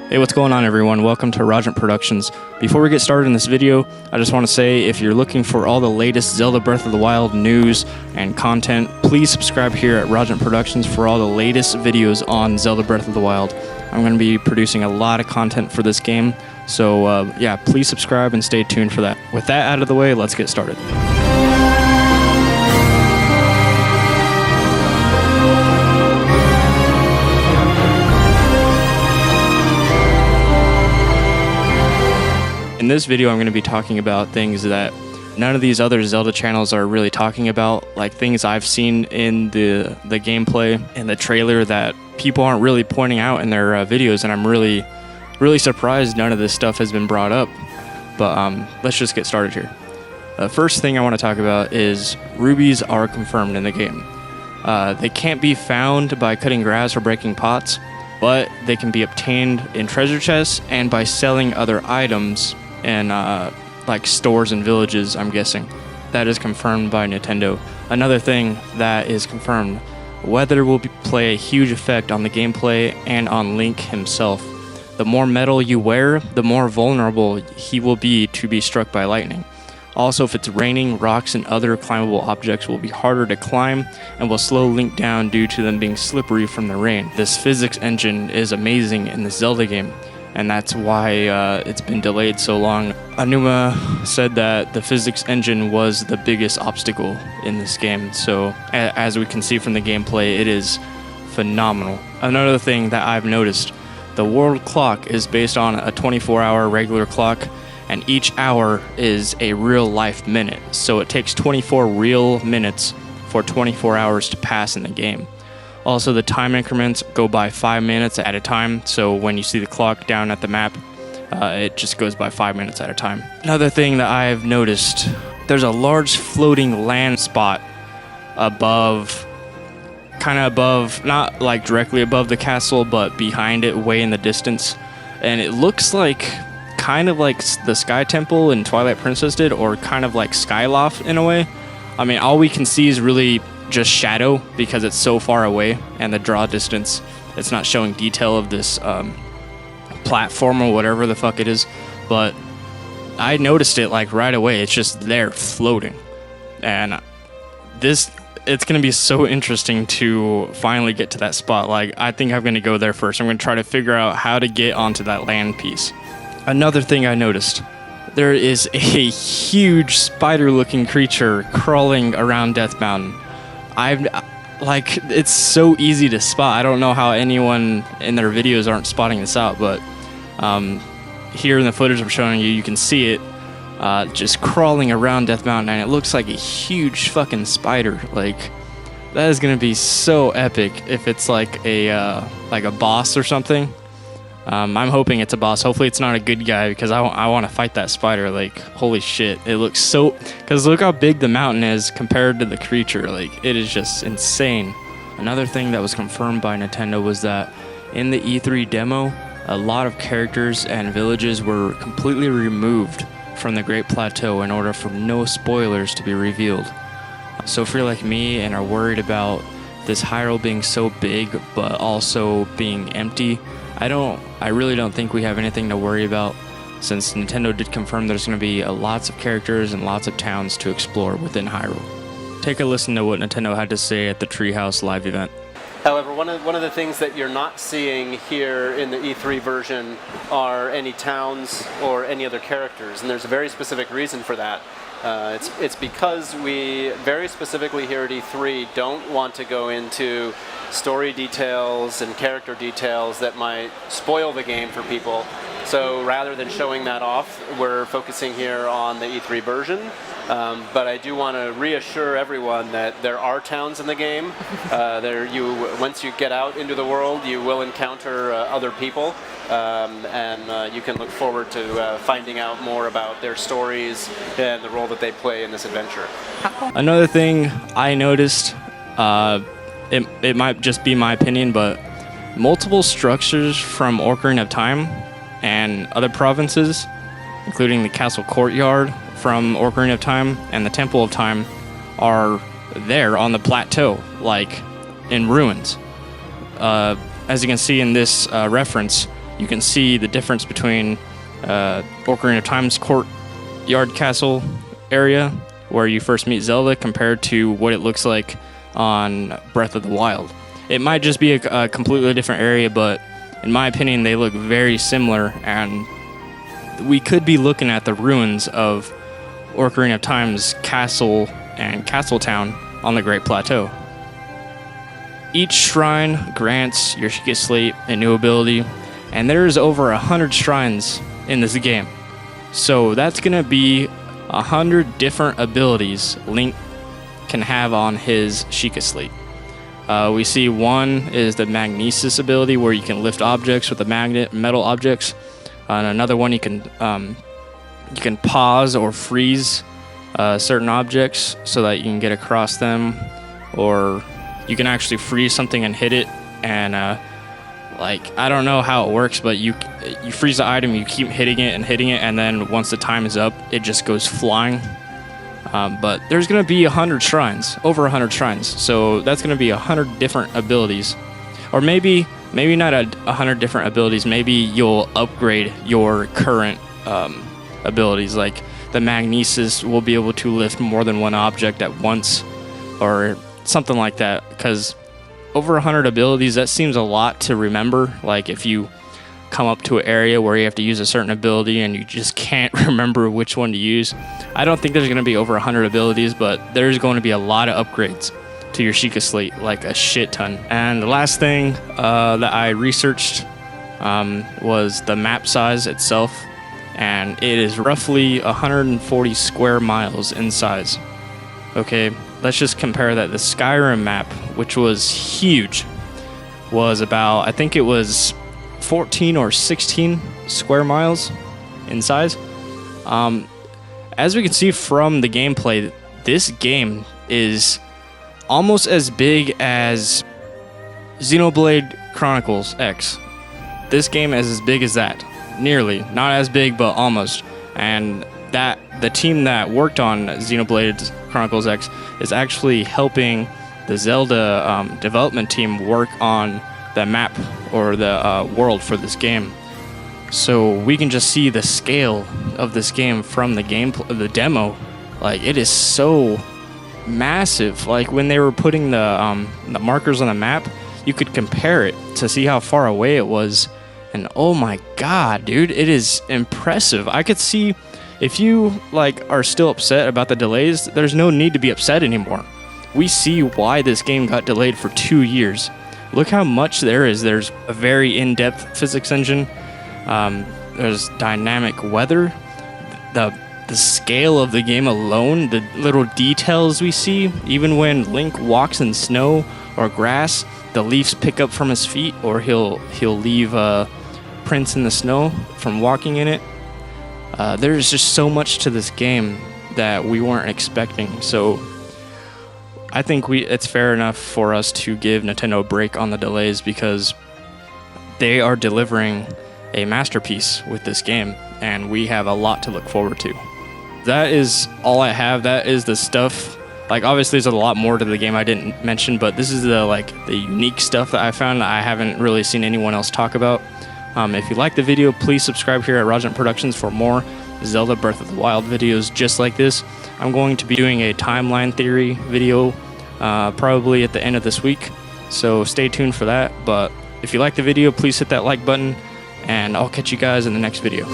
Hey, what's going on, everyone? Welcome to Rogent Productions. Before we get started in this video, I just want to say if you're looking for all the latest Zelda Breath of the Wild news and content, please subscribe here at Rogent Productions for all the latest videos on Zelda Breath of the Wild. I'm going to be producing a lot of content for this game, so yeah, please subscribe and stay tuned for that. With that out of the way, let's get started. In this video, I'm going to be talking about things that none of these other Zelda channels are really talking about, like things I've seen in the gameplay and the trailer that people aren't really pointing out in their videos, and I'm really surprised none of this stuff has been brought up. But let's just get started here. First thing I want to talk about is rubies are confirmed in the game. They can't be found by cutting grass or breaking pots, but they can be obtained in treasure chests and by selling other items in like stores and villages, I'm guessing. That is confirmed by Nintendo. Another thing that is confirmed, weather will play a huge effect on the gameplay and on Link himself. The more metal you wear, the more vulnerable he will be to be struck by lightning. Also, if it's raining, rocks and other climbable objects will be harder to climb and will slow Link down due to them being slippery from the rain. This physics engine is amazing in the Zelda game, and that's why it's been delayed so long. Anuma said that the physics engine was the biggest obstacle in this game, so as we can see from the gameplay, it is phenomenal. Another thing that I've noticed, the world clock is based on a 24-hour regular clock, and each hour is a real-life minute, so it takes 24 real minutes for 24 hours to pass in the game. Also, the time increments go by 5 minutes at a time, so when you see the clock down at the map, it just goes by 5 minutes at a time. Another thing that I've noticed, there's a large floating land spot above, kind of above, not like directly above the castle, but behind it, way in the distance, and it looks like kind of like the Sky Temple in Twilight Princess did, or kind of like Skyloft in a way. I mean, all we can see is really just shadow because it's so far away, and the draw distance, it's not showing detail of this platform or whatever the fuck it is. But I noticed it like right away. It's just there floating, and it's gonna be so interesting to finally get to that spot. Like, I think I'm gonna go there first. I'm gonna try to figure out how to get onto that land piece. Another thing I noticed, there is a huge spider-looking creature crawling around Death Mountain. It's so easy to spot. I don't know how anyone in their videos aren't spotting this out, but here in the footage I'm showing you, you can see it just crawling around Death Mountain, and it looks like a huge fucking spider. Like, that is gonna be so epic if it's like a boss or something. I'm hoping it's a boss. Hopefully it's not a good guy, because I want to fight that spider. Like, holy shit. It looks so... Because look how big the mountain is compared to the creature. Like, it is just insane. Another thing that was confirmed by Nintendo was that in the E3 demo, a lot of characters and villages were completely removed from the Great Plateau in order for no spoilers to be revealed. So if you're like me and are worried about this Hyrule being so big but also being empty, I really don't think we have anything to worry about, since Nintendo did confirm there's going to be lots of characters and lots of towns to explore within Hyrule. Take a listen to what Nintendo had to say at the Treehouse live event. However, one of the things that you're not seeing here in the E3 version are any towns or any other characters, and there's a very specific reason for that. It's because we very specifically here at E3 don't want to go into story details and character details that might spoil the game for people. So rather than showing that off, we're focusing here on the E3 version. But I do want to reassure everyone that there are towns in the game. Once you get out into the world, you will encounter other people, and you can look forward to finding out more about their stories and the role that they play in this adventure. Another thing I noticed, it might just be my opinion, but multiple structures from Ocarina of Time and other provinces, including the castle courtyard from Ocarina of Time and the Temple of Time, are there on the plateau, like in ruins. As you can see in this reference, you can see the difference between Ocarina of Time's courtyard castle area where you first meet Zelda compared to what it looks like on Breath of the Wild. It might just be a completely different area, but in my opinion, they look very similar, and we could be looking at the ruins of Ocarina of Time's castle and Castle Town on the Great Plateau. Each shrine grants your Sheikah Slate a new ability, and there's over 100 shrines in this game. So that's going to be 100 different abilities Link can have on his Sheikah Slate. We see one is the magnesis ability, where you can lift objects with a magnet, metal objects. And another one, you can pause or freeze certain objects so that you can get across them, or you can actually freeze something and hit it. And I don't know how it works, but you freeze the item, you keep hitting it, and then once the time is up, it just goes flying. But there's going to be 100 shrines, over 100 shrines. So that's going to be 100 different abilities. Or maybe not 100 different abilities. Maybe you'll upgrade your current abilities. Like the magnesis will be able to lift more than one object at once, or something like that. Because over 100 abilities, that seems a lot to remember. Like if you come up to an area where you have to use a certain ability and you just can't remember which one to use. I don't think there's going to be over 100 abilities, but there's going to be a lot of upgrades to your Sheikah Slate, like a shit ton. And the last thing that I researched was the map size itself, and it is roughly 140 square miles in size. Okay, let's just compare that. The Skyrim map, which was huge, was about, I think it was 14 or 16 square miles in size. As we can see from the gameplay, this game is almost as big as Xenoblade Chronicles X. This game is as big as that. Nearly. Not as big, but almost. And that the team that worked on Xenoblade Chronicles X is actually helping the Zelda development team work on the map or the world for this game. So we can just see the scale of this game from the the demo. Like, it is so massive. Like, when they were putting the markers on the map, you could compare it to see how far away it was. And oh my god, dude, it is impressive. I could see, if you are still upset about the delays, there's no need to be upset anymore. We see why this game got delayed for 2 years. Look how much there is. There's a very in-depth physics engine. There's dynamic weather. The scale of the game alone, the little details we see, even when Link walks in snow or grass, the leaves pick up from his feet, or he'll leave prints in the snow from walking in it. There's just so much to this game that we weren't expecting. So I think it's fair enough for us to give Nintendo a break on the delays, because they are delivering a masterpiece with this game, and we have a lot to look forward to. That is all I have. That is the stuff. Obviously there's a lot more to the game I didn't mention, but this is the unique stuff that I found that I haven't really seen anyone else talk about. If you like the video, please subscribe here at Rajant Productions for more Zelda Breath of the Wild videos just like this. I'm going to be doing a timeline theory video probably at the end of this week, so stay tuned for that. But if you like the video, please hit that like button, and I'll catch you guys in the next video.